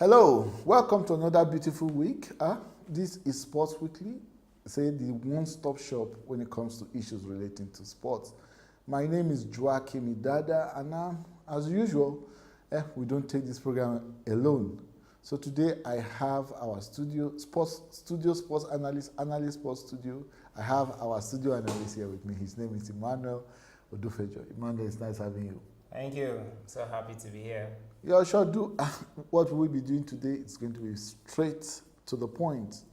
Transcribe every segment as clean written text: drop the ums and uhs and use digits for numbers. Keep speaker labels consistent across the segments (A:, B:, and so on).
A: Hello, welcome to another beautiful week. This is Sports Weekly, say the one-stop shop when it comes to issues relating to sports. My name is Joakim Idada, and as usual, we don't take this program alone. So today I have our sports analyst sports studio. I have our studio analyst here with me. His name is Emmanuel Odufejo. Emmanuel, it's nice having you.
B: Thank you. So happy to be here.
A: Yeah, sure do. What we'll be doing today is going to be straight to the point.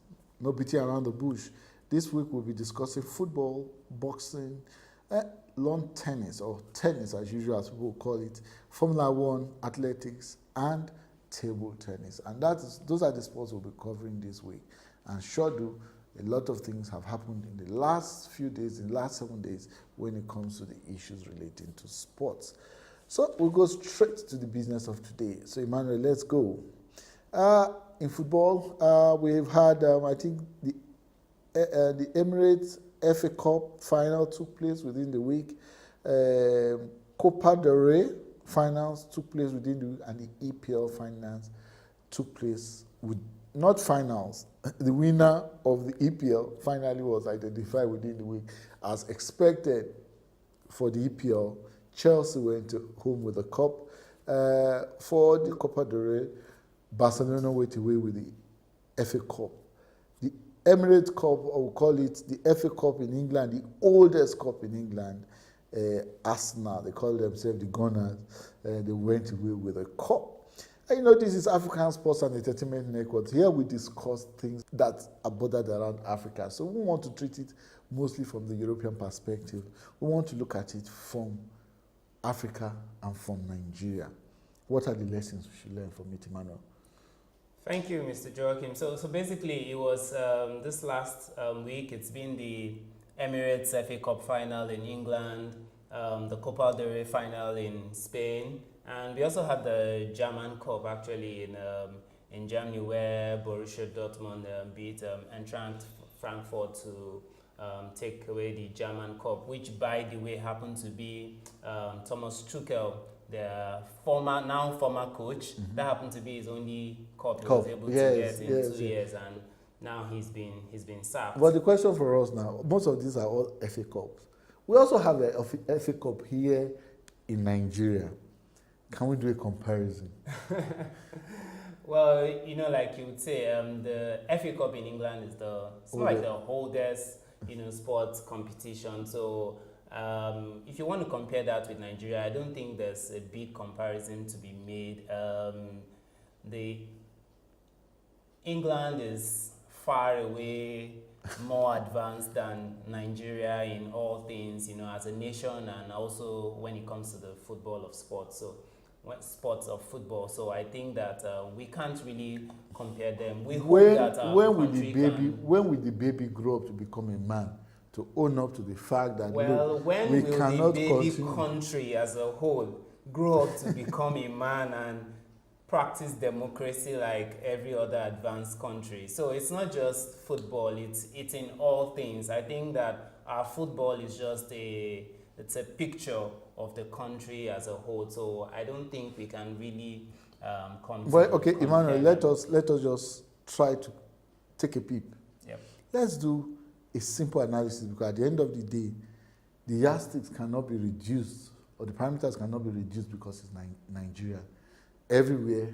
A: No beating around the bush. This week we'll be discussing football, boxing, lawn tennis, or tennis as usual as people call it, Formula One, athletics, and table tennis. And those are the sports we'll be covering this week. And sure do, a lot of things have happened in the last few days, in the last 7 days, when it comes to the issues relating to sports. So we'll go straight to the business of today. So Emmanuel, let's go. In football, we've had, I think, the Emirates FA Cup final took place within the week. Copa del Rey finals took place within the week, and the EPL finals took place with, not finals. The winner of the EPL finally was identified within the week. As expected for the EPL, Chelsea went home with the cup. For the Copa del Rey, Barcelona went away with the FA Cup. The Emirates Cup, or we'll call it the FA Cup in England, the oldest cup in England, Arsenal, they call themselves the Gunners, they went away with a cup. And you know, this is African Sports and Entertainment Network. Here we discuss things that are bordered around Africa. So we want to treat it mostly from the European perspective. We want to look at it from Africa and from Nigeria. What are the lessons we should learn from it, Emmanuel?
B: Thank you, Mr. Joachim. So basically, it was this last week. It's been the Emirates FA Cup final in England, the Copa del Rey final in Spain, and we also had the German Cup actually in Germany, where Borussia Dortmund beat Eintracht Frankfurt to take away the German Cup, which, by the way, happened to be Thomas Tuchel, the former coach. Mm-hmm. That happened to be his only cup he was able to get in 2 years, and now he's been sacked.
A: But the question for us now, most of these are all FA Cups. We also have a FA Cup here in Nigeria. Can we do a comparison?
B: Well, you know, like you would say, the FA Cup in England is the oldest, sports competition. So if you want to compare that with Nigeria, I don't think there's a big comparison to be made. The England is far away, more advanced than Nigeria in all things, as a nation, and also when it comes to the football of sports. So sports of football. So I think that we can't really compare them. We hope that
A: when will the baby grow up to become a man, to own up to the fact that
B: when
A: we
B: will
A: cannot
B: the baby
A: continue.
B: country as a whole grow up to become a man and practice democracy like every other advanced country? So it's not just football, it's in all things. I think that our football is just it's a picture of the country as a whole. So I don't think we can really
A: Well, okay, Emmanuel, let us just try to take a peep.
B: Yep.
A: Let's do a simple analysis, because at the end of the day, the yardsticks cannot be reduced, or the parameters cannot be reduced because it's Nigeria. Everywhere,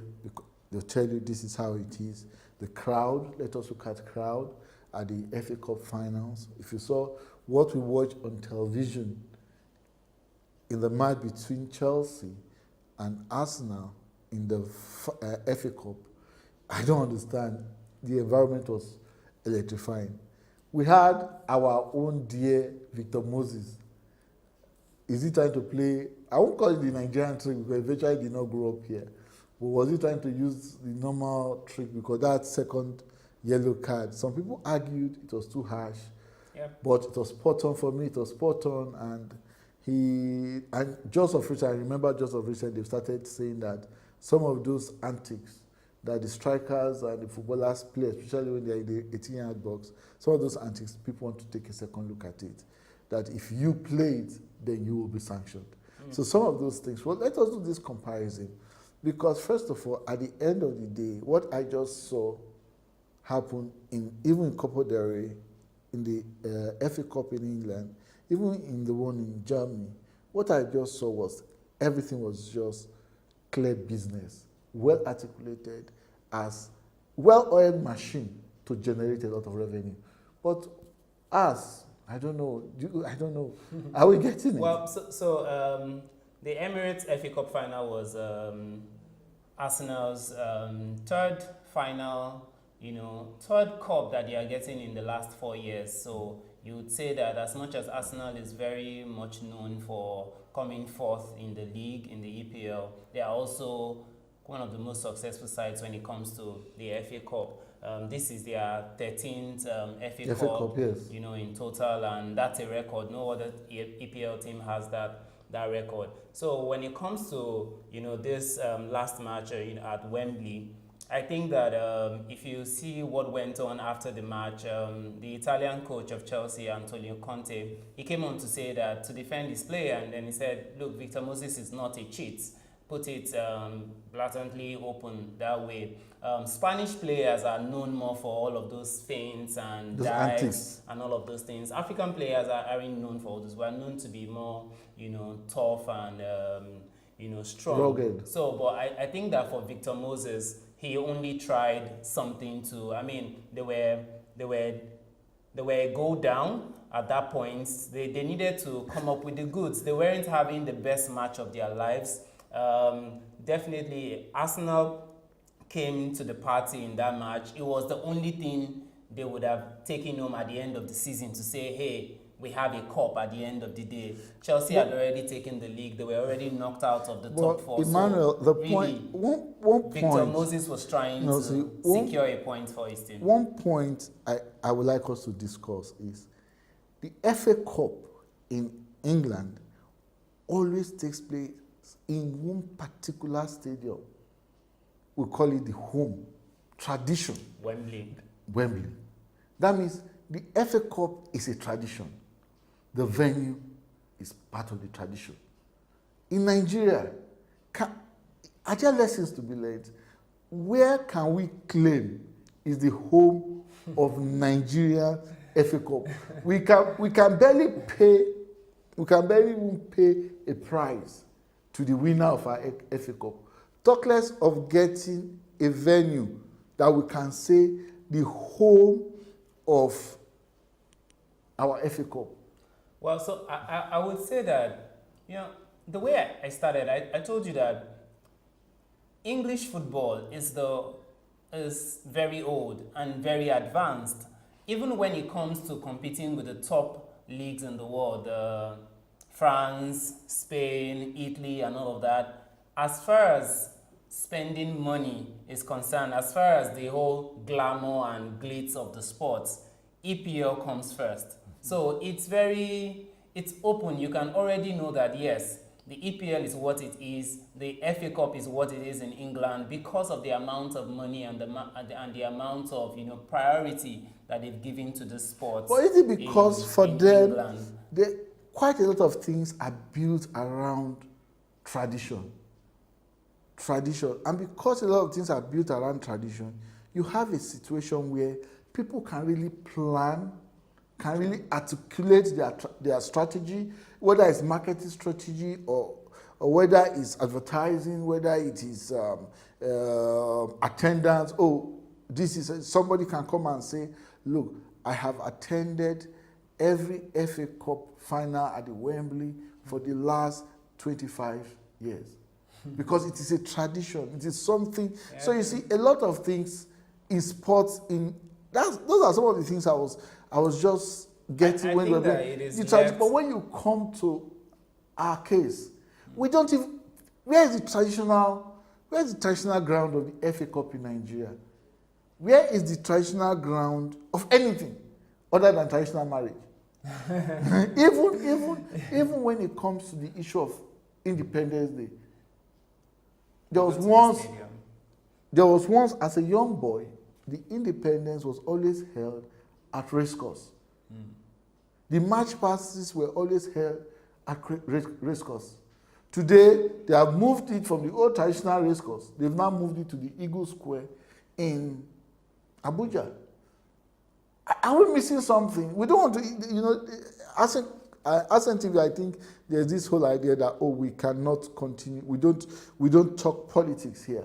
A: they'll tell you this is how it is. The crowd, let us look at crowd at the FA Cup finals. If you saw what we watched on television in the match between Chelsea and Arsenal in the FA Cup, I don't understand. The environment was electrifying. We had our own dear Victor Moses. Is he trying to play, I won't call it the Nigerian trick because eventually he did not grow up here, but was he trying to use the normal trick because that second yellow card, some people argued it was too harsh, but it was spot on for me, it was spot on, and Joseph Richard, I remember Joseph Richard, they started saying that some of those antics that the strikers and the footballers play, especially when they're in the 18-yard box, some of those antics, people want to take a second look at it. That if you play it, then you will be sanctioned. So some of those things, well, let us do this comparison. Because first of all, at the end of the day, what I just saw happen even in Copa del Rey, in the FA Cup in England, even in the one in Germany, what I just saw was everything was just clear business, well articulated, as well-oiled machine to generate a lot of revenue. But us, I don't know. I don't know. Are we getting it?
B: Well, the Emirates FA Cup final was Arsenal's third final, third cup that they are getting in the last 4 years. So you would say that as much as Arsenal is very much known for coming fourth in the league, in the EPL, they are also one of the most successful sides when it comes to the FA Cup. This is their 13th FA Cup,
A: yes.
B: In total, and that's a record. No other EPL team has that record. So when it comes to this last match at Wembley, I think that if you see what went on after the match, the Italian coach of Chelsea, Antonio Conte, he came on to say that to defend his player, and then he said, look, Victor Moses is not a cheat. Put it blatantly open that way. Spanish players are known more for all of those feints and
A: those
B: dives
A: antics
B: and all of those things. African players aren't known for all this. We're known to be more, tough and, strong.
A: rugged.
B: So, but I think that for Victor Moses, he only tried something to, they were go down at that point. They needed to come up with the goods. They weren't having the best match of their lives. Definitely, Arsenal came to the party in that match. It was the only thing they would have taken home at the end of the season to say, hey, we have a cup at the end of the day. Chelsea had already taken the league. They were already knocked out of the top four.
A: Emmanuel,
B: so
A: the
B: really,
A: point, one
B: Victor
A: point,
B: Moses was trying to secure a point for his team.
A: One point I would like us to discuss is the FA Cup in England always takes place in one particular stadium. We call it the home tradition. Wembley. That means the FA Cup is a tradition. The venue is part of the tradition. In Nigeria, are there lessons to be learned? Where can we claim is the home of Nigeria FA Cup? We can barely even pay a prize to the winner of our FA Cup. Talk less of getting a venue that we can say the home of our FA Cup.
B: Well, so I would say that, the way I started, I told you that English football is very old and very advanced. Even when it comes to competing with the top leagues in the world, France, Spain, Italy, and all of that, as far as spending money is concerned, as far as the whole glamour and glitz of the sports, EPL comes first. So it's open. You can already know that, yes, the EPL is what it is, the FA Cup is what it is in England because of the amount of money and the amount of priority that they've given to the sport.
A: But is it because for them,
B: England?
A: Quite a lot of things are built around tradition. And because a lot of things are built around tradition, you have a situation where people can really plan, can really articulate their strategy, whether it's marketing strategy or whether it's advertising, whether it is attendance. Somebody can come and say, look, I have attended every FA Cup final at the Wembley for the last 25 years. Because it is a tradition, it is something. Yeah. So you see, a lot of things in sports, those are some of the things I was just getting when we were doing. But when you come to our case, we don't even. Where is the traditional ground of the FA Cup in Nigeria? Where is the traditional ground of anything other than traditional marriage? even when it comes to the issue of Independence Day, there was once as a young boy, the Independence was always held at racecourse. The march passes were always held at racecourse. Today, they have moved it from the old traditional race course. They've now moved it to the Eagle Square in Abuja. Are we missing something? We don't want to, you know, as NTV, I think there's this whole idea that, oh, we cannot continue. We don't talk politics here.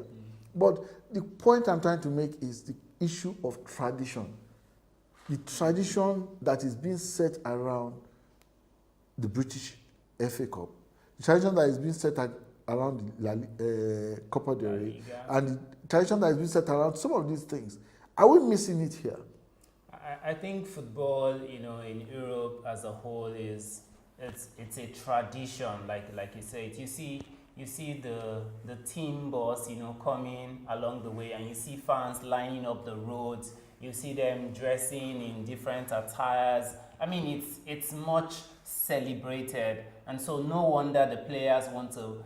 A: But the point I'm trying to make is the issue of tradition. The tradition that is being set around the British FA Cup, the tradition that is being set around the Copa del Rey, and the tradition that is being set around some of these things. Are we missing it here?
B: I think football, you know, in Europe as a whole it's a tradition, like you said. You see the team boss, you know, coming along the way, and you see fans lining up the roads. You see them dressing in different attires. I mean, it's much celebrated, and so no wonder the players want to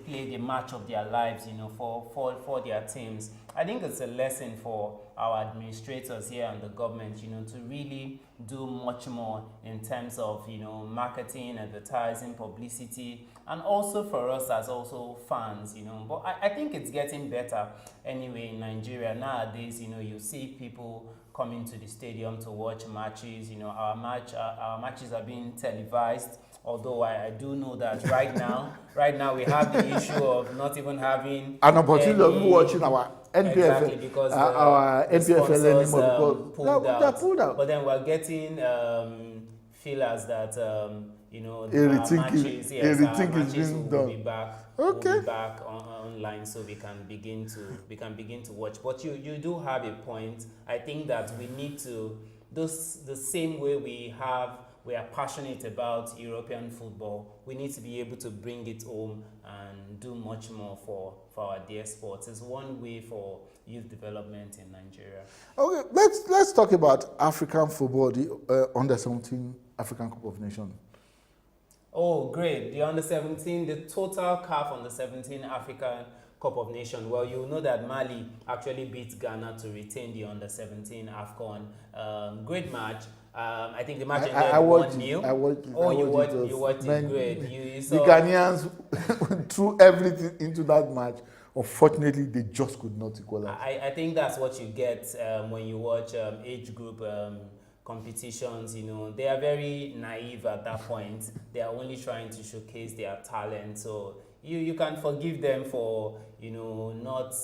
B: play the match of their lives, you know, for their teams. I think it's a lesson for our administrators here and the government, you know, to really do much more in terms of, you know, marketing, advertising, publicity, and also for us as also fans, you know. But I think it's getting better anyway in Nigeria. Nowadays, you know, you see people coming to the stadium to watch matches. You know, our matches are being televised. Although I do know that right now we have the issue of not even having
A: an opportunity of watching our NPFL,
B: exactly, because
A: our NPFL anymore because they're pulled out.
B: But then we're getting feelers that you know, our
A: rethinking is being done.
B: Will be back.
A: Okay.
B: We'll be back online, so we can begin to watch. But you do have a point. I think that we need to the same way we are passionate about European football. We need to be able to bring it home and do much more for our dear sports. It's one way for youth development in Nigeria.
A: Okay, let's talk about African football, the under-17 African Cup of Nations.
B: Oh, great. The under-17, the total CAF under-17 African Cup of Nations. Well, you know that Mali actually beat Ghana to retain the under-17 AFCON. Great match. I think the match ended 1-0.
A: I watched it.
B: Oh, you watched it. Great. You saw
A: the Ghanaians threw everything into that match. Unfortunately, they just could not equalize.
B: I think that's what you get when you watch age group competitions. You know, they are very naive at that point. They are only trying to showcase their talent. So you can forgive them for, you know, not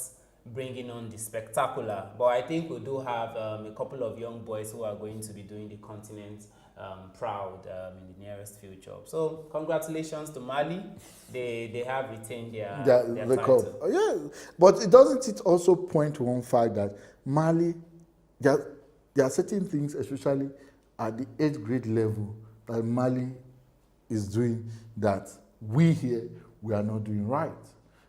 B: bringing on the spectacular. But I think we do have a couple of young boys who are going to be doing the continent proud in the nearest future. So congratulations to Mali. They have retained their title.
A: Cup. Yeah, but doesn't it also point to one fact that Mali, there are certain things, especially at the 8th grade level, that Mali is doing that we here, we are not doing right.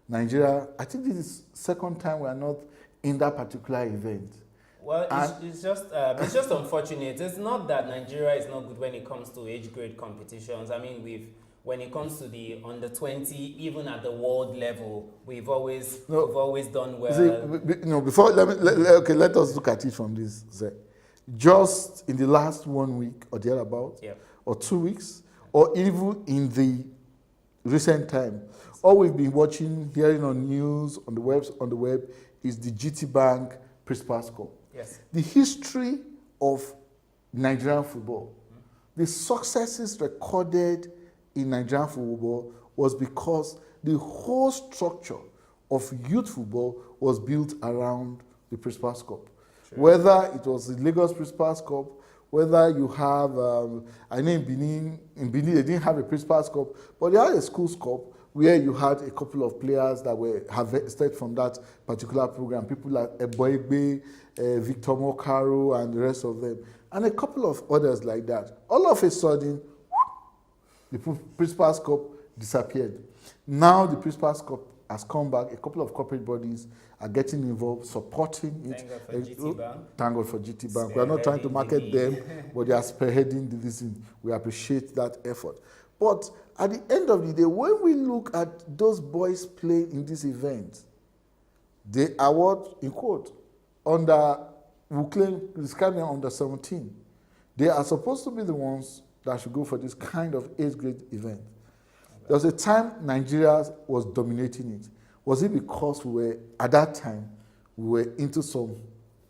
A: Nigeria, I think this is second time we are not in that particular event.
B: Well, it's just unfortunate. It's not that Nigeria is not good when it comes to age grade competitions. I mean, when it comes to the under 20, even at the world level, we've always done well.
A: See, let us look at it from this side. Just in the last 1 week or thereabout, or 2 weeks, or even in the recent time, all we've been watching, hearing on news, on the web, is the GT Bank Principal's Cup.
B: Yes.
A: The history of Nigerian football, the successes recorded in Nigerian football was because the whole structure of youth football was built around the Principal's Cup. Sure. Whether it was the Lagos Principal's Cup, whether you have, I know in Benin they didn't have a Principal's Cup, but they had a Schools Cup where you had a couple of players that were harvested from that particular program, people like Eboigbe, Victor Mokaro, and the rest of them, and a couple of others like that. All of a sudden, the Principal's Cup disappeared. Now the Principal's Cup has come back. A couple of corporate bodies are getting involved, supporting it. Thank God for GT Bank. We are not trying to market them, but they are spearheading the listen. We appreciate that effort. But at the end of the day, when we look at those boys playing in this event, they are what, in quote, describe them under 17. They are supposed to be the ones that should go for this kind of 8th grade event. There was a time Nigeria was dominating it. Was it because we were, at that time, we were into some,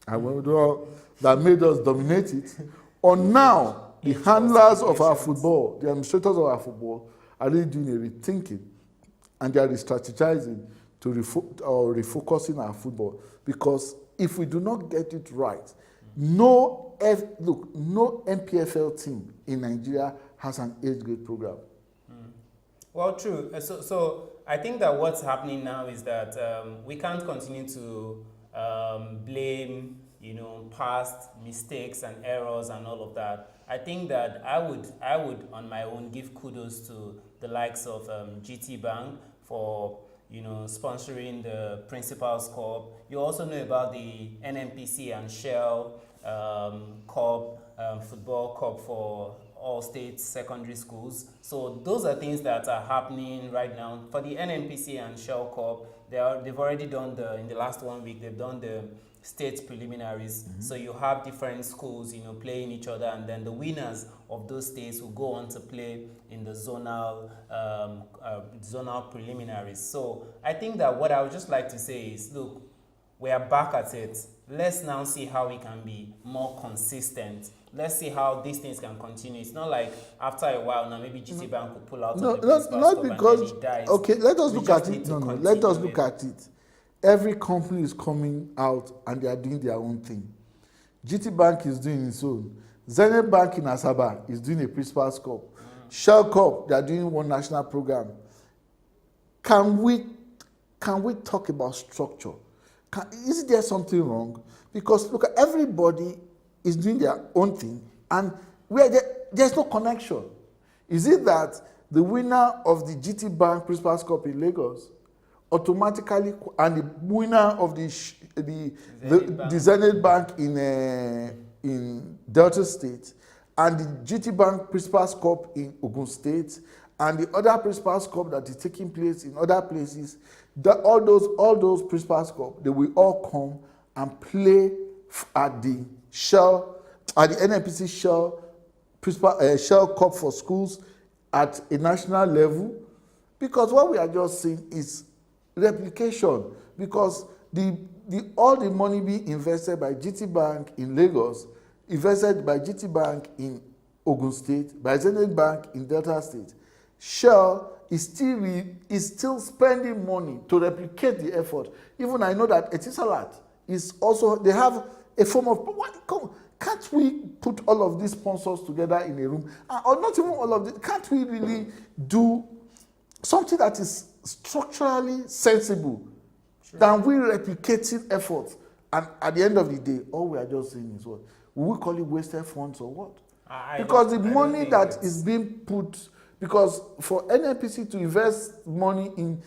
A: that made us dominate it? Or now, the handlers of our football, the administrators of our football, are really doing a rethinking, and they are re-strategizing to refocusing our football. Because if we do not get it right, no MPFL team in Nigeria has an age grade program.
B: Well, true. So I think that what's happening now is that we can't continue to blame, past mistakes and errors and all of that. I think that I would on my own give kudos to the likes of GT Bank for sponsoring the Principals Cup. You also know about the NNPC and Shell Cup, Football Cup for all state secondary schools. So those are things that are happening right now. For the NNPC and Shell Cup, they've already done in the last 1 week, they've done the state preliminaries. So you have different schools, playing each other, and then the winners of those states will go on to play in the zonal preliminaries. So I think that what I would just like to say is, look, we are back at it. Let's now see how we can be more consistent. Let's see how these things can continue. It's not like after a while now, maybe GT Bank will pull out of the Principal's
A: not
B: Cup
A: because,
B: and then it dies.
A: okay, let us look at it. Let us look
B: at
A: it. Every company is coming out and they are doing their own thing. GT Bank is doing its own. Zenith Bank in Asaba is doing a Principal's Cup. Shell Cup, they are doing one national program. Can we talk about structure? Is there something wrong? Because look, everybody is doing their own thing, and there's no connection. Is it that the winner of the GT Bank Principal's Cup in Lagos automatically, and the winner of the Zenith Bank in Delta State, and the GT Bank Principal's Cup in Ogun State, and the other Principal's Cup that is taking place in other places, all those Principal's Cup, they will all come and play at the NNPC Shell Cup for schools at a national level? Because what we are just seeing is replication, because all the money being invested by GT Bank in Lagos, invested by GT Bank in Ogun State, by Zenith Bank in Delta State, Shell is still spending money to replicate the effort. Even I know that Etisalat is also, they have a form of, can't we put all of these sponsors together in a room? Or not even all of this, can't we really do something that is structurally sensible? Sure. Than we replicating efforts? And at the end of the day, all we are just saying is what? Will we call it wasted funds or what? Because the money that is being put, because for NNPC to invest money in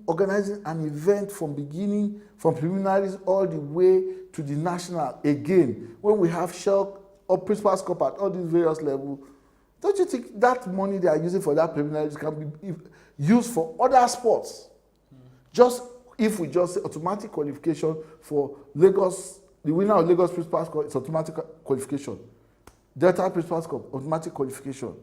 A: organizing an event from preliminaries all the way to the national, again, when we have Shell or Principal's Cup at all these various levels, don't you think that money they are using for that preliminaries can be used for other sports? Just if we just say automatic qualification for Lagos, the winner of Lagos Principal's Cup is automatic qualification. Delta Principal's Cup, automatic qualification.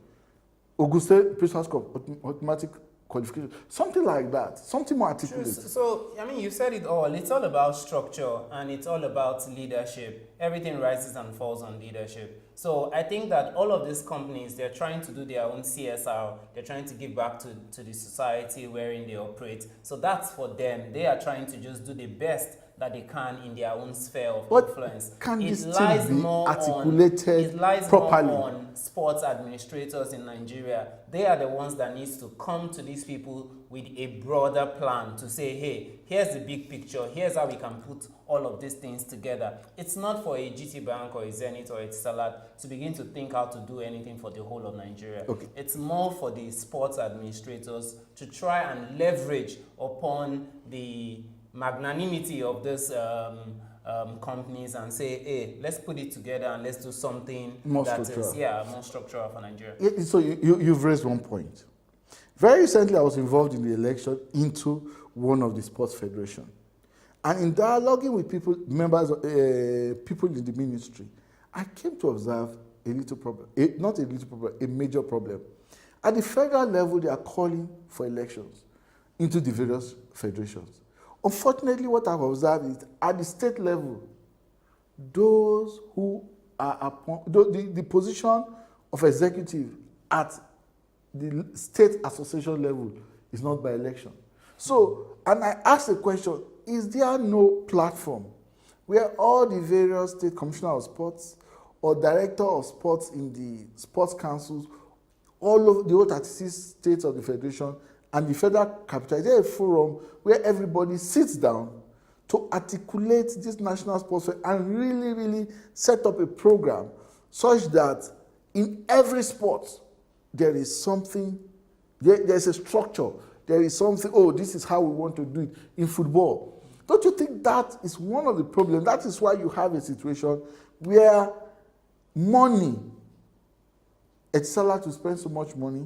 A: Ogun State Principal's Cup, automatic qualification. Something like that. Something more articulate.
B: Sure. So, you said it all. It's all about structure and it's all about leadership. Everything rises and falls on leadership. So, I think that all of these companies, they're trying to do their own CSR. They're trying to give back to the society wherein they operate. So, that's for them. They are trying to just do the best that they can in their own sphere of influence.
A: Can this still be articulated properly?
B: More on sports administrators in Nigeria. They are the ones that need to come to these people with a broader plan to say, hey, here's the big picture. Here's how we can put all of these things together. It's not for a GT Bank or a Zenith or a Salat to begin to think how to do anything for the whole of Nigeria.
A: Okay.
B: It's more for the sports administrators to try and leverage upon the magnanimity of these companies and say, hey, let's put it together and let's do something more structural for Nigeria.
A: Yeah, so you've raised one point. Very recently, I was involved in the election into one of the sports federation. And in dialoguing with people, members, people in the ministry, I came to observe a little problem, not a little problem, a major problem. At the federal level, they are calling for elections into the various federations. Unfortunately, what I've observed is at the state level, those who are the position of executive at the state association level is not by election. So, and I asked the question, is there no platform where all the various state commissioner of sports or director of sports in the sports councils, all of the whole 36 states of the federation and the federal capital, is there a forum where everybody sits down to articulate this national sports fair and really set up a program such that in every sport there is something, there's a structure, there is something, oh, this is how we want to do it in football. Don't you think that is one of the problems? That is why you have a situation where money, Etisalat will spend so much money,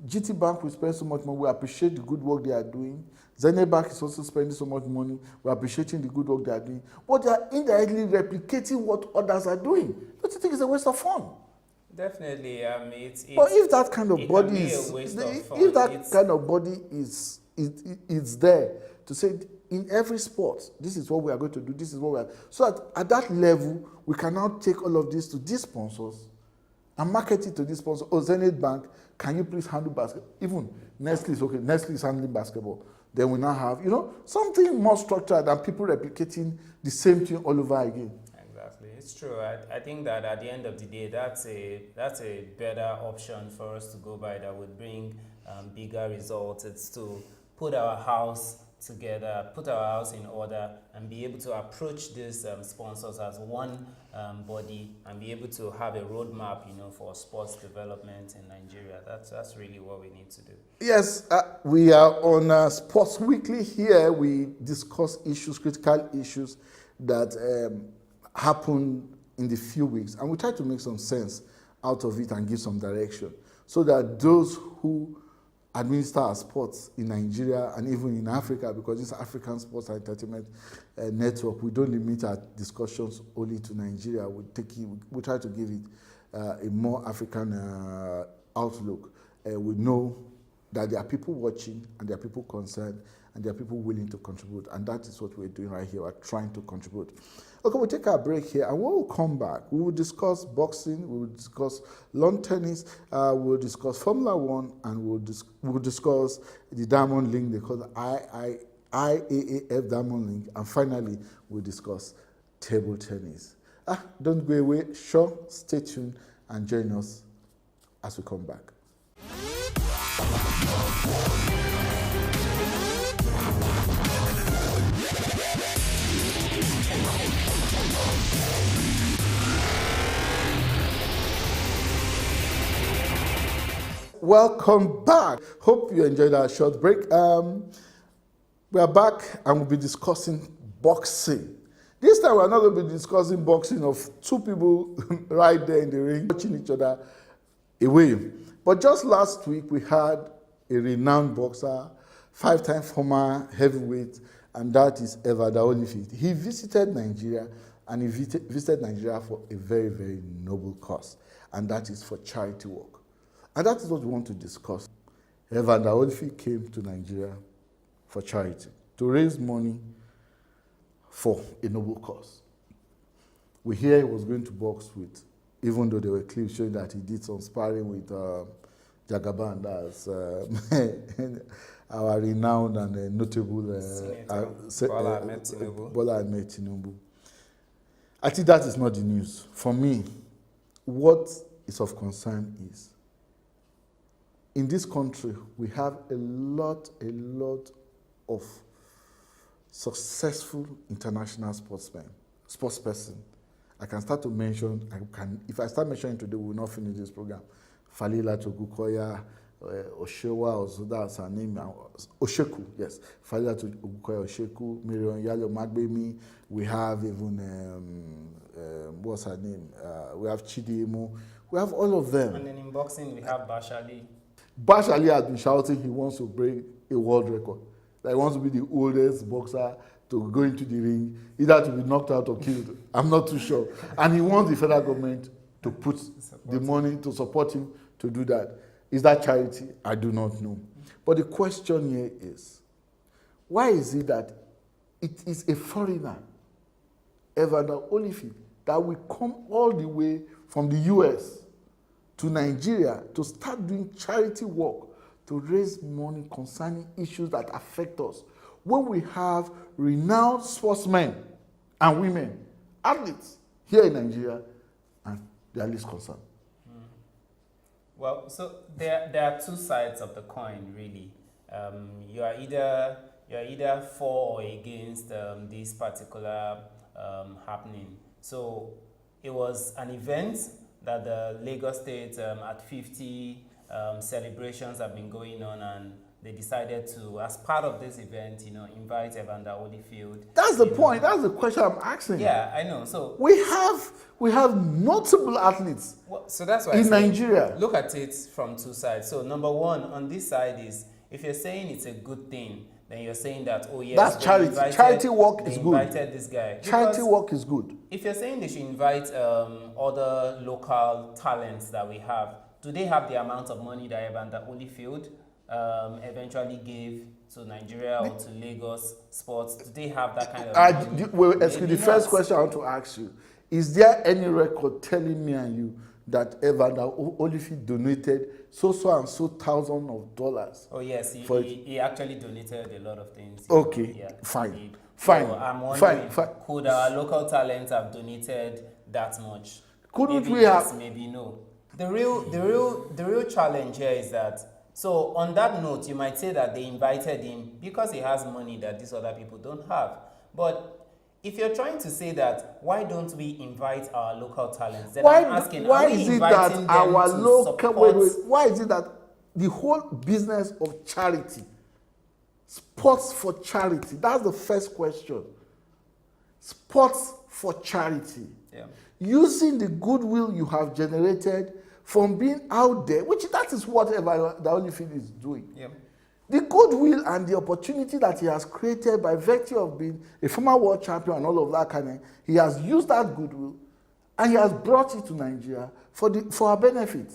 A: GT Bank will spend so much money, we appreciate the good work they are doing. Zenith Bank is also spending so much money, we're appreciating the good work they are doing. But they are indirectly replicating what others are doing. Don't you think it's a waste of fun?
B: Definitely, it's
A: but if that kind of body is,
B: if
A: that kind of body is there to say in every sport, this is what we are going to do, this is what we are, so at that level, we can now take all of this to these sponsors and market it to these sponsors. Oh, Zenith Bank, can you please handle basketball? Even Nestle is okay, Nestle is handling basketball. Then we now have, something more structured than people replicating the same thing all over again.
B: Exactly, it's true. I think that at the end of the day, that's a better option for us to go by that would bring bigger results. It's to put our house together, put our house in order, and be able to approach these sponsors as one body and be able to have a roadmap, for sports development in Nigeria. That's really what we need to do.
A: Yes, we are on Sports Weekly here. We discuss issues, critical issues that happen in the few weeks, and we try to make some sense out of it and give some direction so that those who administer our sports in Nigeria and even in Africa, because this African Sports and Entertainment Network, we don't limit our discussions only to Nigeria. We try to give it a more African outlook. We know that there are people watching and there are people concerned and there are people willing to contribute, and that is what we're doing right here. We're trying to contribute. Okay, we'll take our break here, and when we'll come back, we will discuss boxing, we will discuss lawn tennis, we'll discuss Formula One, and we'll discuss the Diamond League, they call it IAAF Diamond League, and finally, we'll discuss table tennis. Don't go away, sure, stay tuned, and join us as we come back. Welcome back. Hope you enjoyed our short break. We are back and we'll be discussing boxing. This time we're not going to be discussing boxing of two people right there in the ring watching each other away. But just last week we had a renowned boxer, 5-time former heavyweight, and that is Evander Holyfield. He visited Nigeria, and he visited Nigeria for a very, very noble cause, and that is for charity work. And that is what we want to discuss. Evander Holyfield came to Nigeria for charity, to raise money for a noble cause. We hear he was going to box with, even though there were clips showing that he did some sparring with Jagaban, that's our renowned and notable
B: Bola
A: Ahmed Tinubu. I think that is not the news. For me, what is of concern is, in this country, we have a lot of successful international sportsperson. I can start to mention, if I start mentioning today, we will not finish this program. Falila Togukoya, Oshewa, also that's her name, Osheku, yes. Falila Togukoya, Osheku, Miriam Yalo Magbemi. We have even, what's her name? We have Chidi Imo. We have all of them.
B: And then in boxing, we have Bashali.
A: Bashali has been shouting he wants to break a world record. That he wants to be the oldest boxer to go into the ring, either to be knocked out or killed. I'm not too sure. And he wants the federal government to put the money to support him to do that. Is that charity? I do not know. But the question here is, why is it that it is a foreigner, Evander Holyfield, that will come all the way from the US to Nigeria to start doing charity work to raise money concerning issues that affect us, when we have renowned sportsmen and women, athletes here in Nigeria, and they are least concerned?
B: Well, so there are two sides of the coin, really. You are either for or against this particular happening. So it was an event that the Lagos State at 50 celebrations have been going on, and they decided to, as part of this event, invite Evander Holyfield.
A: That's the point. That's the question I'm asking.
B: Yeah, I know. So
A: we have notable athletes.
B: Well, so that's why
A: in Nigeria.
B: Look at it from two sides. So number one, on this side is, if you're saying it's a good thing, then you're saying that, oh yes,
A: that's charity. Charity work is good.
B: Invited this guy.
A: Charity work is good.
B: If you're saying they should invite other local talents that we have, do they have the amount of money that Evander Holyfield eventually gave to Nigeria or to Lagos Sports? Do they have that kind of money?
A: Well, the first question I want to ask you, is there any record telling me and you that Evander Holyfield donated so and so thousands of dollars?
B: Oh yes, he actually donated a lot of things.
A: Okay,
B: yeah,
A: fine.
B: So I'm wondering, could our local talents have donated that much?
A: Couldn't
B: maybe
A: we
B: yes,
A: have?
B: Maybe no. The real challenge here is that, so on that note, you might say that they invited him because he has money that these other people don't have. But if you're trying to say that, why don't we invite our local talents? Then I'm asking,
A: why is it that our local why is it that the whole business of charity, sports for charity, that's the first question. Sports for charity.
B: Yeah.
A: Using the goodwill you have generated from being out there, which that is what Evander Holyfield is doing.
B: Yeah.
A: The goodwill and the opportunity that he has created by virtue of being a former world champion and all of that kind of, he has used that goodwill and he has brought it to Nigeria for our benefit.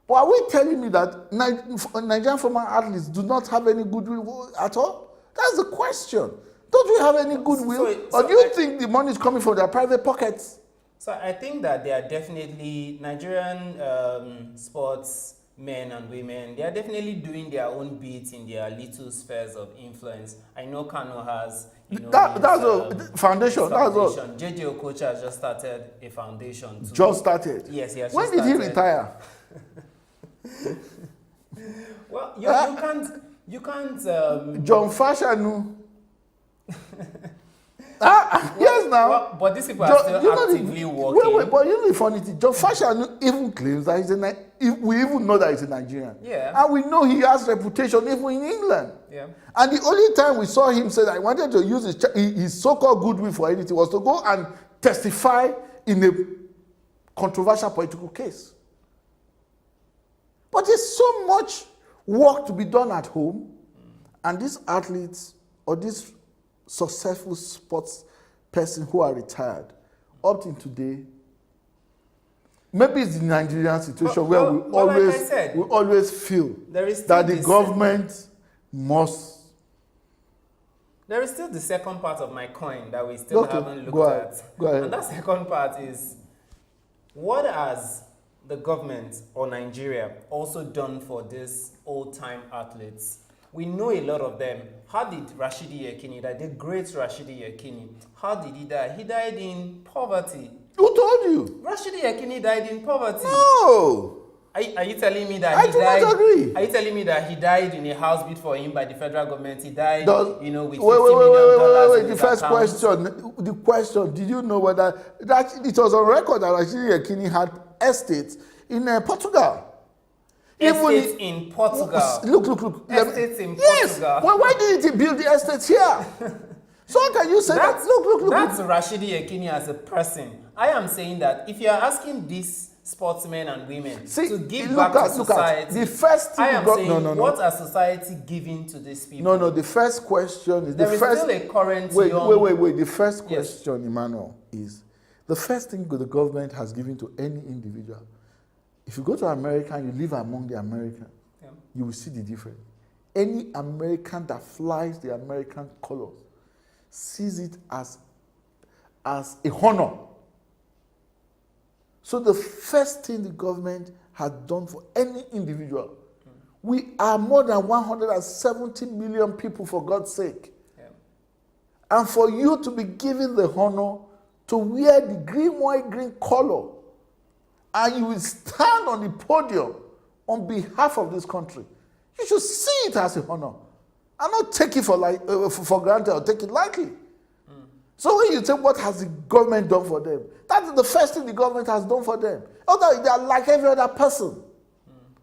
A: But are we telling me that Nigerian former athletes do not have any goodwill at all? That's the question. Don't we have any goodwill? Or do you think the money is coming from their private pockets?
B: So I think that they are definitely, Nigerian sports men and women, they are definitely doing their own bit in their little spheres of influence. I know Kano has,
A: that's a foundation. That's all.
B: JJ Okocha has just started a foundation too.
A: Just started?
B: Yes, he has.
A: When did he retire?
B: Well, you can't.
A: John Fashanu. Yes, now.
B: Well, but these people are still actively working.
A: Wait, but you know the funny thing, John Fashanu even claims that we even know that he's a Nigerian.
B: Yeah.
A: And we know he has reputation even in England.
B: Yeah.
A: And the only time we saw him say that he wanted to use his so-called goodwill for anything was to go and testify in a controversial political case. But there's so much work to be done at home, and these athletes or these successful sports person who are retired up till today, maybe it's the Nigerian situation where we always feel that the government must.
B: There is still the second part of my coin that we still haven't looked at.
A: Go ahead.
B: And that second part is, what has the government or Nigeria also done for these old-time athletes? We know a lot of them. How did Rashidi Yekini die? The great Rashidi Yekini. How did he die? He died in poverty.
A: Who told you?
B: Rashidi Yekini died in poverty.
A: No.
B: Are you telling me that he died?
A: I do not agree.
B: Are you telling me that he died in a house built for him by the federal government? He died, with $50 million.
A: Wait. The question, did you know whether that it was on record that Rashidi Yekini had estates in Portugal?
B: Estates in Portugal.
A: Look.
B: Estates in Portugal.
A: Yes. Well, why didn't he build the estates here? So how can you say that? Look.
B: That's Rashidi Yekini as a person. I am saying that if you are asking these sportsmen and women to give back to society,
A: the first thing
B: I am saying, what are society giving to these people?
A: No. The first question is
B: there is still a current.
A: Wait. The first question, Emmanuel, is the first thing the government has given to any individual If you go to America and you live among the Americans, you will see the difference. Any American that flies the American colors sees it as a honor. So the first thing the government has done for any individual, we are more than 170 million people, for God's sake. And for you to be given the honor to wear the green, white, green color, and you will stand on the podium on behalf of this country, you should see it as a honor and not take it for granted or take it lightly. So when you say, what has the government done for them? That's the first thing the government has done for them. Although they are like every other person.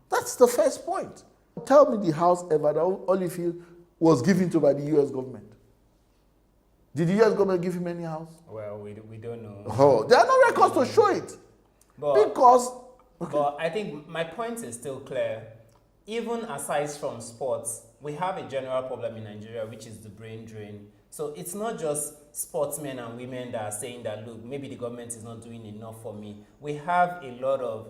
A: That's the first point. Tell me the house ever that Holyfield was given to by the U.S. government. Did the U.S. government give him any house?
B: Well, we don't know.
A: Oh, there are no records to show it.
B: But I think my point is still clear. Even aside from sports, we have a general problem in Nigeria, which is the brain drain. So it's not just sportsmen and women that are saying that, look, maybe the government is not doing enough for me. We have a lot of,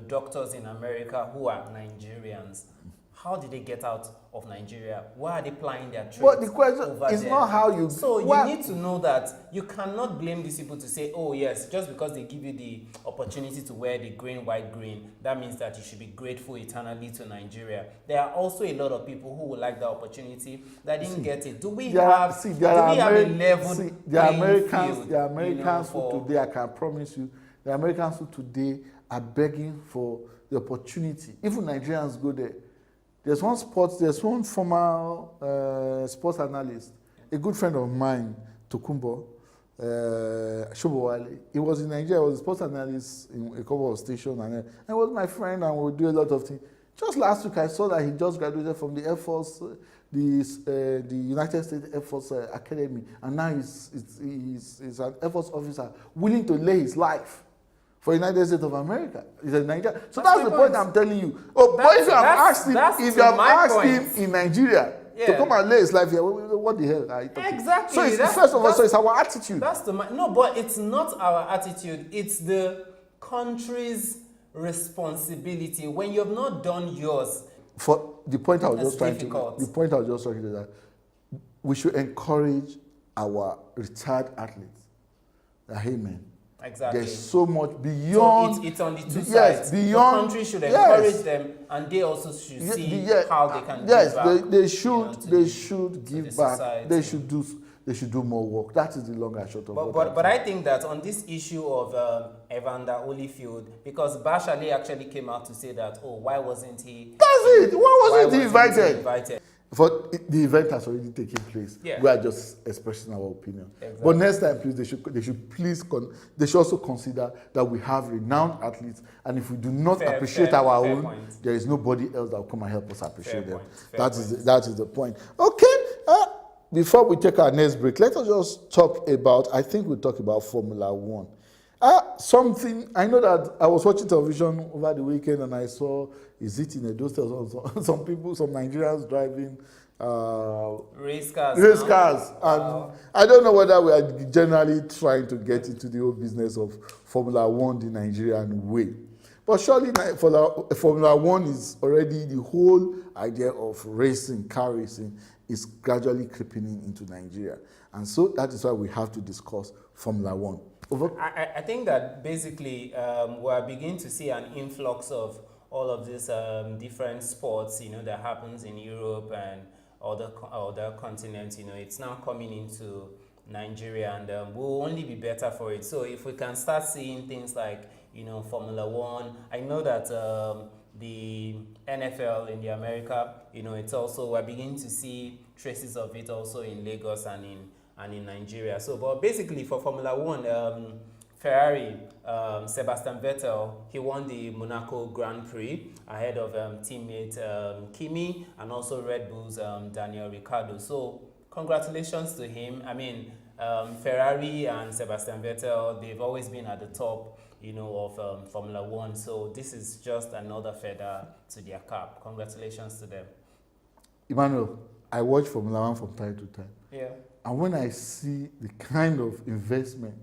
B: doctors in America who are Nigerians. How did they get out of Nigeria? Why are they plying their trade?
A: But the question is not how you...
B: So you need to know that you cannot blame these people to say, oh yes, just because they give you the opportunity to wear the green, white, green, that means that you should be grateful eternally to Nigeria. There are also a lot of people who would like the opportunity that didn't get it. Do we have a level
A: The Americans who today, I can promise you, the Americans who today are begging for the opportunity. Even Nigerians go there. There's one former sports analyst, a good friend of mine, Tokumbo, Shobowale. He was in Nigeria, he was a sports analyst in a couple of stations, and he was my friend, and we would do a lot of things. Just last week, I saw that he just graduated from the Air Force, the United States Air Force Academy, and now he's an Air Force officer willing to lay his life for the United States of America. He's a Nigerian. So that's the point I'm telling you. Oh, but if you have asked him in Nigeria to come and lay his life here, what the hell are you talking?
B: Exactly.
A: So it's our attitude.
B: No, but it's not our attitude. It's the country's responsibility. When you have not done yours,
A: the point I was just trying to do that we should encourage our retired athletes. Amen.
B: Exactly.
A: There's so much beyond.
B: So it's on the two sides. The country should encourage them, and they also should see how they can give back.
A: They should give back. They should do more work. That is the long and short of it.
B: But I think that on this issue of Evander Holyfield, because Bashali actually came out to say that, why wasn't he?
A: That's it. Why wasn't he invited? For the event has already taken place.
B: Yeah.
A: We are just expressing our opinion.
B: Exactly.
A: But next time, please, they should also consider that we have renowned athletes, and if we do not appreciate our own, there is nobody else that will come and help us appreciate them. That is the point. Okay. Before we take our next break, let us just talk about. I think we'll talk about Formula One. Something I know that I was watching television over the weekend and I saw in Edo State some people, some Nigerians driving
B: race cars.
A: And I don't know whether we are generally trying to get into the whole business of Formula One the Nigerian way. But surely Formula One is already the whole idea of car racing is gradually creeping into Nigeria. And so that is why we have to discuss Formula One.
B: I think that basically we're beginning to see an influx of all of these different sports, that happens in Europe and other continents. It's now coming into Nigeria, and we'll only be better for it. So if we can start seeing things like, Formula One, I know that the NFL in the America, it's also, we're beginning to see traces of it also in Lagos and in Nigeria. So, but basically for Formula One, Ferrari, Sebastian Vettel, he won the Monaco Grand Prix ahead of teammate Kimi and also Red Bull's Daniel Ricciardo. So congratulations to him. I mean, Ferrari and Sebastian Vettel, they've always been at the top, of Formula One. So this is just another feather to their cap. Congratulations to them.
A: Emmanuel, I watch Formula One from time to time.
B: Yeah.
A: And when I see the kind of investment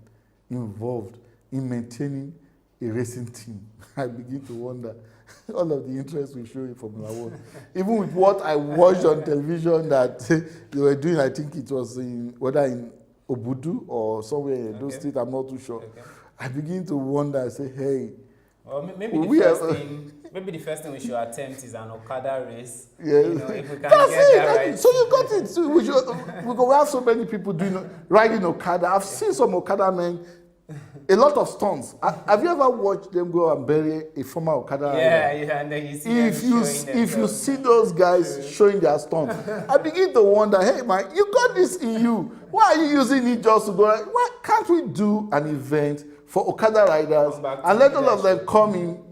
A: involved in maintaining a racing team, I begin to wonder all of the interest we show in Formula One. Even with what I watched on television that they were doing, I think it was whether in Obudu or somewhere in Edo State, I'm not too sure. Okay. I begin to wonder, I say, hey.
B: Well, maybe the first thing we should attempt is an Okada race.
A: Yes.
B: You know, if we can get that right.
A: So you got it. So we have so many people riding Okada. I've seen some Okada men, a lot of stunts. Have you ever watched them go and bury a former Okada rider?
B: Yeah, and then you see
A: if you see those guys showing their stunts, I begin to wonder, hey man, you got this in you. Why are you using it just to go? Why can't we do an event for Okada riders and let all of them come in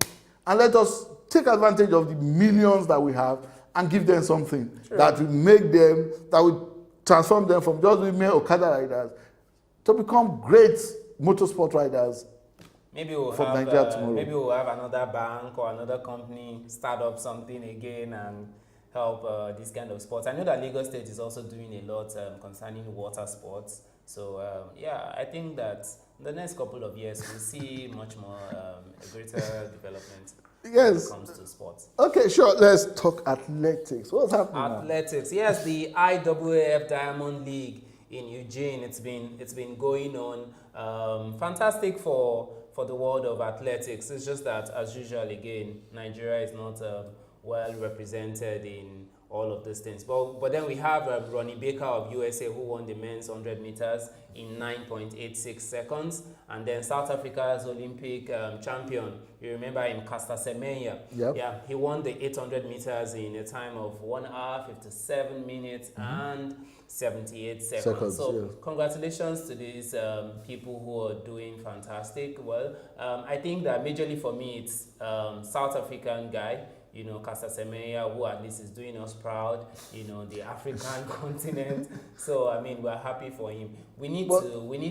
A: and let us take advantage of the millions that we have and give them something that will make them, that will transform them from just being mere Okada riders to become great motorsport riders.
B: Maybe we'll have another bank or another company start up something again and help this kind of sports. I know that Lagos State is also doing a lot concerning water sports. So I think that in the next couple of years we'll see much more greater development when it comes to sports.
A: Okay, sure. Let's talk athletics. What's happening
B: Athletics. Now? Yes, the IAAF Diamond League in Eugene. It's been going on. Fantastic for the world of athletics. It's just that, as usual, again, Nigeria is not well represented in all of these things. But then we have Ronnie Baker of USA, who won the men's 100 meters in 9.86 seconds. And then South Africa's Olympic champion, you remember him, Caster Semenya.
A: Yep.
B: Yeah, he won the 800 meters in a time of 1 hour, 57 minutes, and 78 seconds. So congratulations to these people who are doing fantastic. Well, I think that majorly for me, it's South African guy, you know, Caster Semenya, who at least is doing us proud, you know, the African continent. So, I mean, we're happy for him. We need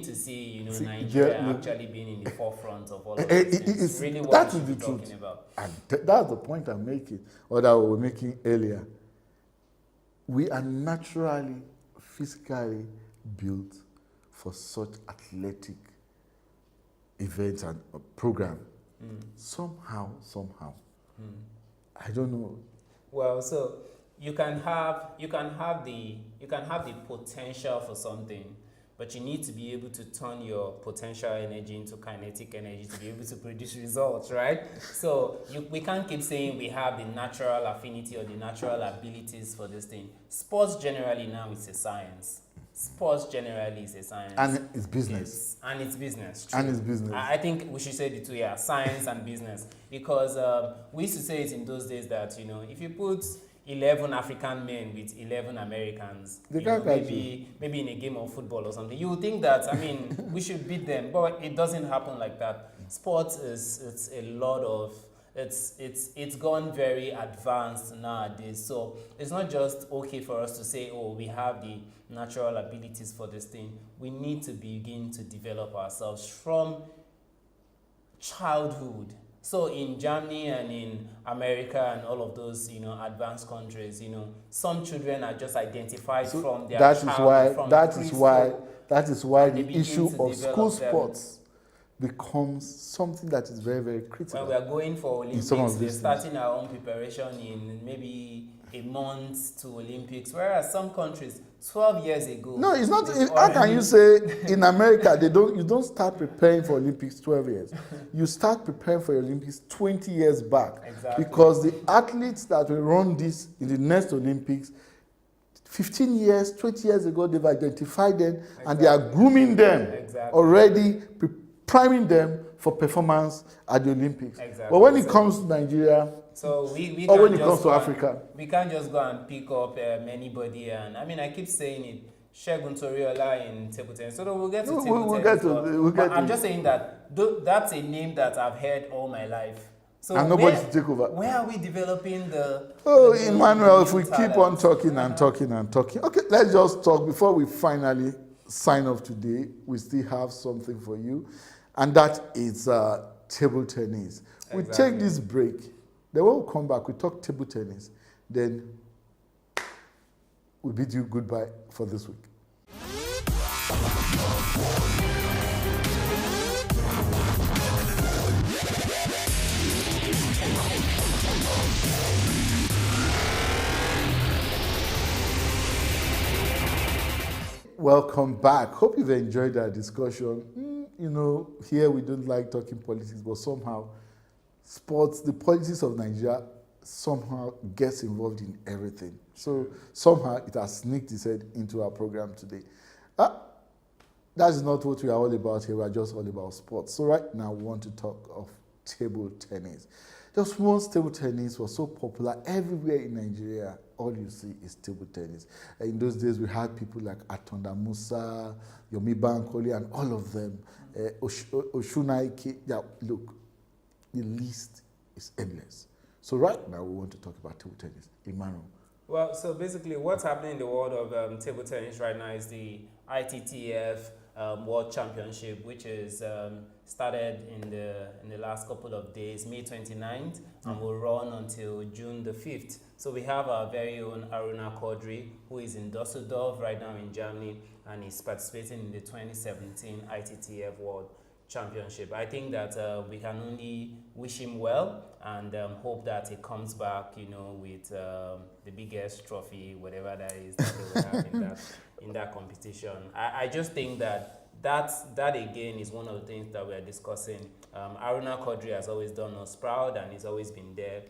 B: to see, you know, Nigeria actually being in the forefront of all of this. It's really what we should be talking about.
A: And that's the point I'm making, or that we were making earlier. We are naturally, physically built for such athletic events and program. Somehow. I don't know.
B: Well, so you can have the potential for something, but you need to be able to turn your potential energy into kinetic energy to be able to produce results, right? So we can't keep saying we have the natural affinity or the natural abilities for this thing. Sports generally now is a science. Sports generally is a science.
A: And it's business.
B: It's business.
A: True. And it's business.
B: I think we should say the two, science and business. Because we used to say it in those days that, you know, if you put 11 African men with 11 Americans, maybe in a game of football or something, you would think that, I mean, we should beat them. But it doesn't happen like that. Sports it's a lot of... It's gone very advanced nowadays. So it's not just okay for us to say, oh, we have the natural abilities for this thing. We need to begin to develop ourselves from childhood. So in Germany and in America and all of those, you know, advanced countries, you know, some children are just identified from their childhood.
A: That is why the issue of school sports becomes something that is very, very critical.
B: When we are going for Olympics, we're starting our own preparation in maybe a month to Olympics, whereas some countries 12 years ago.
A: No, it's not. How can you say in America you don't start preparing for Olympics 12 years? You start preparing for Olympics 20 years back.
B: Exactly.
A: Because the athletes that will run this in the next Olympics, 15 years, 20 years ago, they've identified them and they are grooming them already, priming them for performance at the Olympics. But when it comes to Nigeria,
B: so we
A: or when it comes to Africa,
B: we can't just go and pick up anybody. And I mean, I keep saying it, Segun Toriola in table tennis. So we'll get to table tennis. I'm just saying that that's a name that I've heard all my life. So
A: and nobody to take over.
B: Where are we developing the...
A: Oh, Emmanuel, if we keep on talking and talking and talking. Okay, let's just talk. Before we finally sign off today, we still have something for you. And that is table tennis. We take this break. Then when we come back, we talk table tennis. Then we bid you goodbye for this week. Welcome back. Hope you've enjoyed our discussion. Here we don't like talking politics, but somehow sports, the politics of Nigeria somehow gets involved in everything. So somehow it has sneaked its head into our program today. That's not what we are all about here. We are just all about sports. So right now we want to talk of table tennis. Just once table tennis was so popular everywhere in Nigeria, all you see is table tennis. In those days, we had people like Atonda Musa, Yomi Bankole, and all of them. Oshunaike. Yeah, look, the list is endless. So right now, we want to talk about table tennis. Emmanuel.
B: Well, so basically what's happening in the world of table tennis right now is the ITTF World Championship, which is started in the last couple of days, May 29th, and will run until June the 5th. So we have our very own Aruna Quadri, who is in Düsseldorf right now in Germany, and is participating in the 2017 ITTF World Championship. I think that we can only wish him well and hope that he comes back, with the biggest trophy, whatever that is that they will have in that competition. I just think that again is one of the things that we are discussing. Aruna Quadri has always done us proud and he's always been there,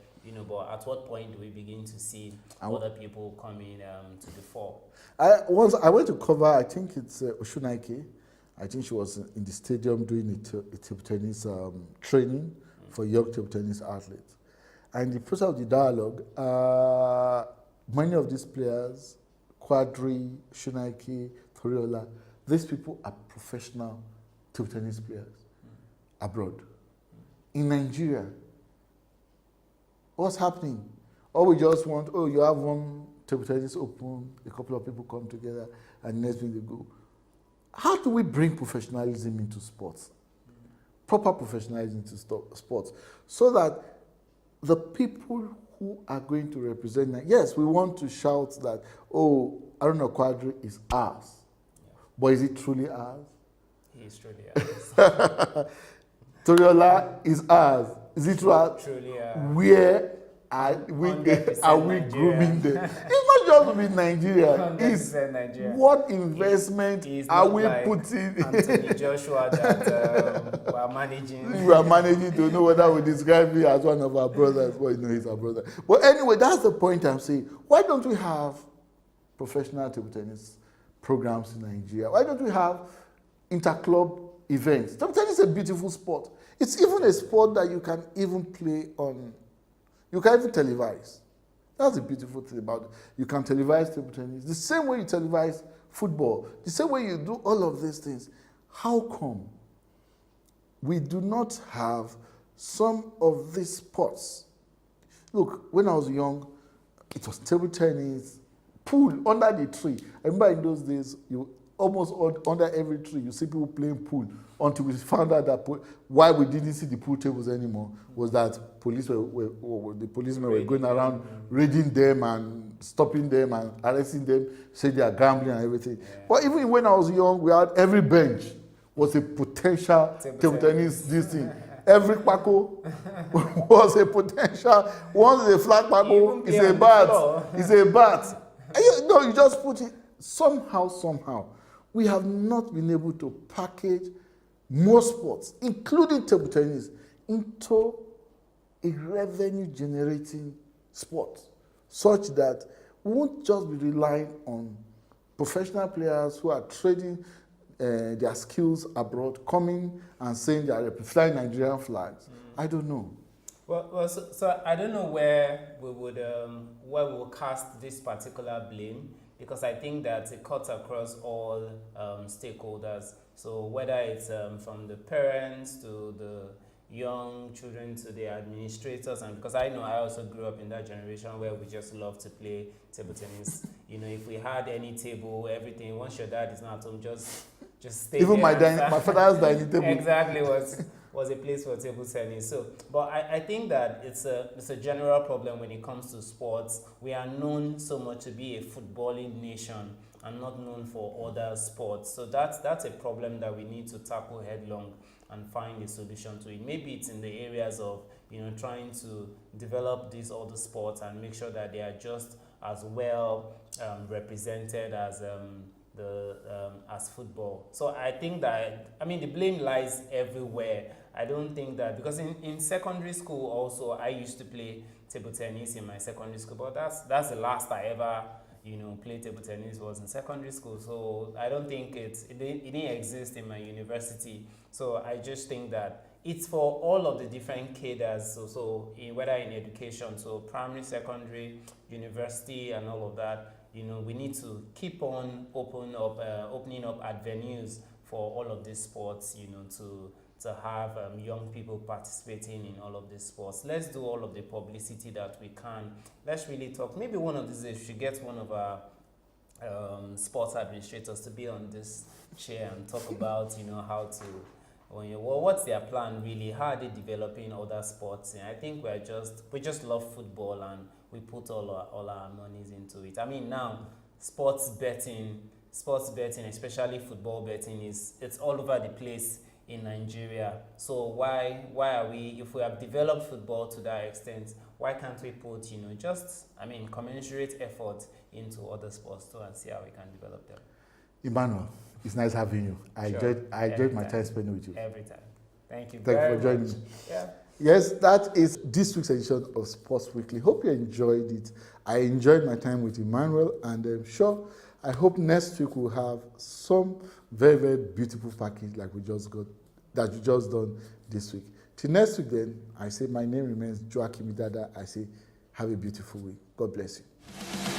B: but at what point do we begin to see other people coming to the fore?
A: I went to cover, I think it's Oshunaike. I think she was in the stadium doing a table tennis training for young table tennis athletes. And in the process of the dialogue, many of these players, Quadri, Oshunaike, Toriola, these people are professional table tennis players abroad. In Nigeria, what's happening? Or we just want, you have one table tennis open, a couple of people come together, and next week they go. How do we bring professionalism into sports? Proper professionalism into sports, so that the people who are going to represent that, yes, we want to shout that, Aruna Quadri is ours. But is it truly ours?
B: He is truly ours.
A: Toriola is ours. Is it
B: truly ours?
A: Where are we grooming them? It's not just with Nigeria. It's
B: Nigeria.
A: What investment are we putting?
B: Anthony Joshua that we are managing.
A: We are managing to know whether we describe him as one of our brothers. Well, he's our brother. But anyway, that's the point I'm saying. Why don't we have professional table tennis programs in Nigeria? Why don't we have inter-club events? Table tennis is a beautiful sport. It's even a sport that you can even play on. You can even televise. That's the beautiful thing about it. You can televise table tennis. The same way you televise football. The same way you do all of these things. How come we do not have some of these sports? Look, when I was young, it was table tennis, pool under the tree. I remember in those days, almost under every tree, you see people playing pool, until we found out that why we didn't see the pool tables anymore was that the policemen were going around raiding them and stopping them and arresting them, saying they are gambling and everything. Yeah. But even when I was young, we had every bench was a potential table tennis this thing. Every pako was a potential. Once a flat pako, it's a bat. It's a bat. You just put it. Somehow, we have not been able to package more sports, including table tennis, into a revenue-generating sport, such that we won't just be relying on professional players who are trading their skills abroad, coming and saying they are flying Nigerian flags. I don't know.
B: Well, so I don't know where we will cast this particular blame, because I think that it cuts across all stakeholders. So whether it's from the parents to the young children to the administrators, and because I know I also grew up in that generation where we just love to play table tennis. If we had any table, everything, once your dad is not at home, just stay
A: even
B: there.
A: My father's dining table
B: exactly was a place for table tennis. So, but I think that it's a general problem when it comes to sports. We are known so much to be a footballing nation and not known for other sports. So that's a problem that we need to tackle headlong and find a solution to it. Maybe it's in the areas of trying to develop these other sports and make sure that they are just as well represented as as football. So I think that, I mean, the blame lies everywhere. I don't think that, because in secondary school also, I used to play table tennis in my secondary school, but that's the last I ever, played table tennis was in secondary school. So I don't think it didn't exist in my university. So I just think that it's for all of the different cadres, whether in education, so primary, secondary, university, and all of that. We need to keep on opening up avenues for all of these sports, to have young people participating in all of these sports. Let's do all of the publicity that we can. Let's really talk. Maybe one of these days we should get one of our sports administrators to be on this chair and talk about, how to, what's their plan really? How are they developing other sports? And I think we just love football, and we put all our monies into it. I mean, now sports betting, especially football betting, it's all over the place in Nigeria. So why are we, if we have developed football to that extent, why can't we put, commensurate effort into other sports too, and see how we can develop them?
A: Emmanuel, it's nice having you. I enjoyed my time spending with you.
B: Every time. Thank you
A: Thank
B: very
A: you for joining
B: much.
A: me.
B: Yeah.
A: Yes, that is this week's edition of Sports Weekly. Hope you enjoyed it. I enjoyed my time with Emmanuel, and I hope next week we'll have some very, very beautiful package like we just done this week. Till next week then, I say my name remains Joachim Idada. I say have a beautiful week. God bless you.